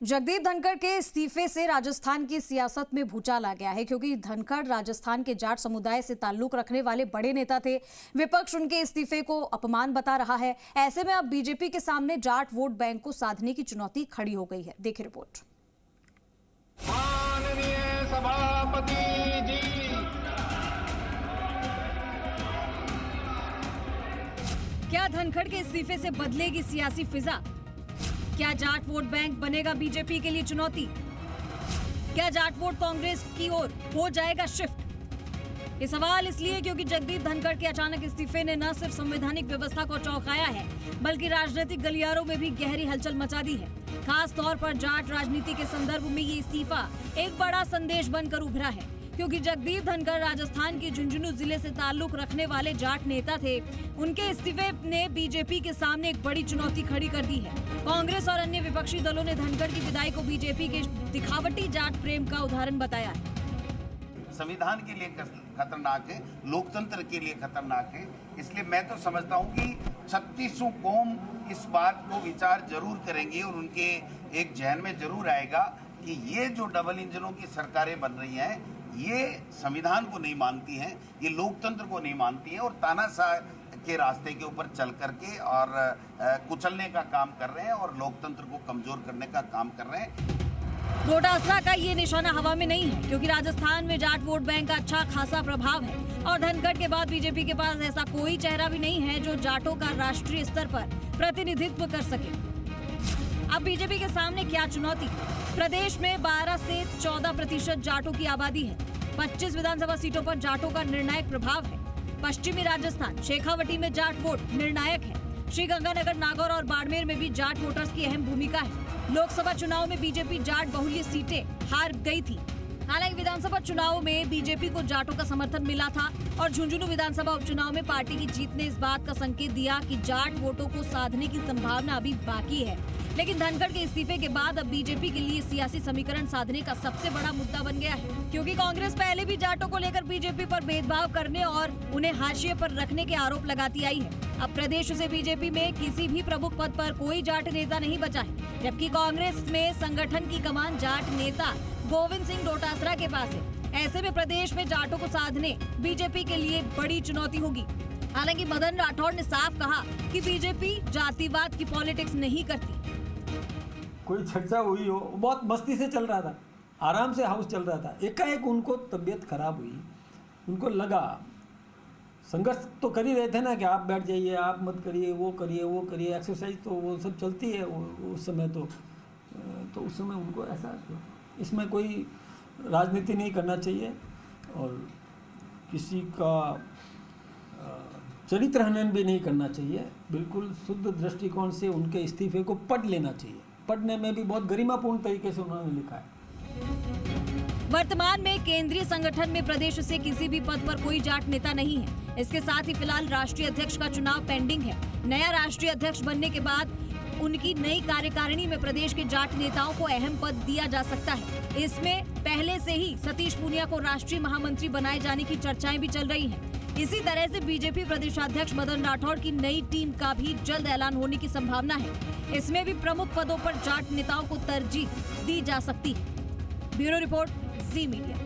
जगदीप धनखड़ के इस्तीफे से राजस्थान की सियासत में भूचाल आ गया है, क्योंकि धनखड़ राजस्थान के जाट समुदाय से ताल्लुक रखने वाले बड़े नेता थे। विपक्ष उनके इस्तीफे को अपमान बता रहा है। ऐसे में अब बीजेपी के सामने जाट वोट बैंक को साधने की चुनौती खड़ी हो गई है। देखिए रिपोर्ट। माननीय सभापति जी, क्या धनखड़ के इस्तीफे से बदलेगी सियासी फिजा? क्या जाट वोट बैंक बनेगा बीजेपी के लिए चुनौती? क्या जाट वोट कांग्रेस की ओर हो जाएगा शिफ्ट? ये सवाल इसलिए क्योंकि जगदीप धनखड़ के अचानक इस्तीफे ने न सिर्फ संवैधानिक व्यवस्था को चौंकाया है, बल्कि राजनीतिक गलियारों में भी गहरी हलचल मचा दी है। खास तौर पर जाट राजनीति के संदर्भ में ये इस्तीफा एक बड़ा संदेश बनकर उभरा है, क्योंकि जगदीप धनखड़ राजस्थान के झुंझुनू जिले से ताल्लुक रखने वाले जाट नेता थे। उनके इस्तीफे ने बीजेपी के सामने एक बड़ी चुनौती खड़ी कर दी है। कांग्रेस और अन्य विपक्षी दलों ने धनखड़ की विदाई को बीजेपी के दिखावटी जाट प्रेम का उदाहरण बताया है। संविधान के लिए खतरनाक है, लोकतंत्र के लिए खतरनाक है। इसलिए मैं तो समझता हूँ कि 36 कौम इस बात को विचार जरूर करेंगे और उनके एक जहन में जरूर आएगा कि ये जो डबल इंजनों की सरकारें बन रही हैं, ये संविधान को नहीं मानती हैं, ये लोकतंत्र को नहीं मानती हैं और तानाशाह के रास्ते के ऊपर चल करके और कुचलने का काम कर रहे हैं और लोकतंत्र को कमजोर करने का काम कर रहे हैं। डोटासरा का ये निशाना हवा में नहीं है, क्योंकि राजस्थान में जाट वोट बैंक का अच्छा खासा प्रभाव है और धनखड़ के बाद बीजेपी के पास ऐसा कोई चेहरा भी नहीं है जो जाटों का राष्ट्रीय स्तर पर प्रतिनिधित्व कर सके। अब बीजेपी के सामने क्या चुनौती? प्रदेश में 12 से 14% जाटों की आबादी है। 25 विधानसभा सीटों पर जाटों का निर्णायक प्रभाव है। पश्चिमी राजस्थान शेखावटी में जाट वोट निर्णायक है। श्रीगंगानगर, नागौर और बाड़मेर में भी जाट वोटर्स की अहम भूमिका है। लोकसभा चुनाव में बीजेपी जाट बहुल्य सीटें हार गई थी। हालांकि विधानसभा चुनाव में बीजेपी को जाटों का समर्थन मिला था और झुंझुनू विधानसभा उपचुनाव में पार्टी की जीत ने इस बात का संकेत दिया कि जाट वोटों को साधने की संभावना अभी बाकी है। लेकिन धनखड़ के इस्तीफे के बाद अब बीजेपी के लिए सियासी समीकरण साधने का सबसे बड़ा मुद्दा बन गया है, क्योंकि कांग्रेस पहले भी जाटों को लेकर बीजेपी पर भेदभाव करने और उन्हें हाशिए पर रखने के आरोप लगाती आई है। अब प्रदेश से बीजेपी में किसी भी प्रमुख पद पर कोई जाट नेता नहीं बचा है, जबकि कांग्रेस में संगठन की कमान जाट नेता गोविंद सिंह डोटासरा के पास है। ऐसे में प्रदेश में जाटों को साधने बीजेपी के लिए बड़ी चुनौती होगी। हालांकि मदन राठौड़ ने साफ कहा कि बीजेपी जातिवाद की पॉलिटिक्स नहीं करती। कोई चर्चा हुई हो, बहुत मस्ती से चल रहा था, आराम से हाउस चल रहा था। एकाएक उनको तबीयत खराब हुई, उनको लगा, संघर्ष तो कर ही रहे थे ना कि आप बैठ जाइए, आप मत करिए, वो करिए, एक्सरसाइज तो वो सब चलती है उस समय तो उस समय उनको ऐसा, इसमें कोई राजनीति नहीं करना चाहिए और किसी का चरित्र हनन भी नहीं करना चाहिए। बिल्कुल शुद्ध दृष्टिकोण से उनके इस्तीफे को पढ़ लेना चाहिए। पढ़ने में भी बहुत गरिमापूर्ण तरीके से उन्होंने लिखा है। वर्तमान में केंद्रीय संगठन में प्रदेश से किसी भी पद पर कोई जाट नेता नहीं है। इसके साथ ही फिलहाल राष्ट्रीय अध्यक्ष का चुनाव पेंडिंग है। नया राष्ट्रीय अध्यक्ष बनने के बाद उनकी नई कार्यकारिणी में प्रदेश के जाट नेताओं को अहम पद दिया जा सकता है। इसमें पहले से ही सतीश पूनिया को राष्ट्रीय महामंत्री बनाए जाने की चर्चाएं भी चल रही हैं। इसी तरह से बीजेपी प्रदेशाध्यक्ष मदन राठौड़ की नई टीम का भी जल्द ऐलान होने की संभावना है। इसमें भी प्रमुख पदों पर जाट नेताओं को तरजीह दी जा सकती है। ब्यूरो रिपोर्ट, जी मीडिया।